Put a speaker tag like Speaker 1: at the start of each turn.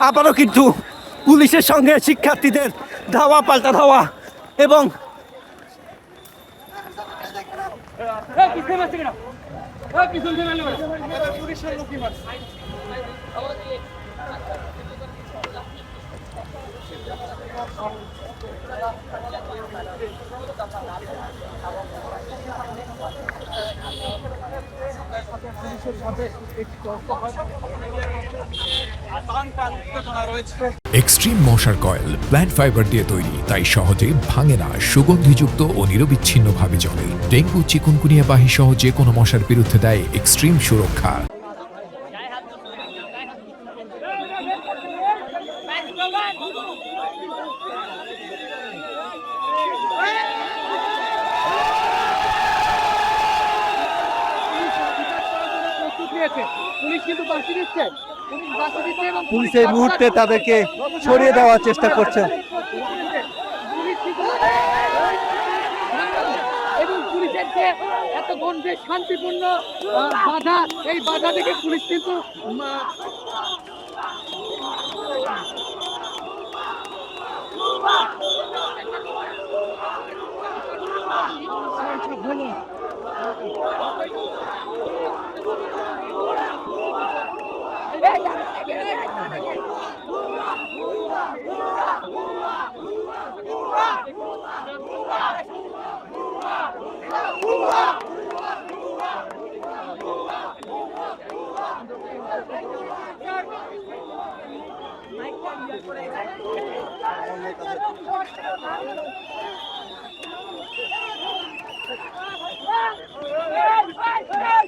Speaker 1: আবারও কিন্তু পুলিশের সঙ্গে শিক্ষার্থীদের ধাওয়া পাল্টা ধাওয়া এবং
Speaker 2: এক্সট্রিম মশার কয়েল প্ল্যান্ট ফাইবার দিয়ে তৈরি, তাই সহজে ভাঙে না, সুগন্ধিযুক্ত ও নিরবিচ্ছিন্নভাবে জ্বলে। ডেঙ্গু, চিকুনগুনিয়া বাহি সহ যে কোনো মশার বিরুদ্ধে দেয় এক্সট্রিম সুরক্ষা।
Speaker 1: পুলিশ এই মুহূর্তে তাদেরকে সরিয়ে দেওয়ার চেষ্টা করছে।
Speaker 3: এবং পুলিশের যে এতক্ষণ যে শান্তিপূর্ণ বাধা, এই বাধা থেকে পুলিশ কিন্তু Hey!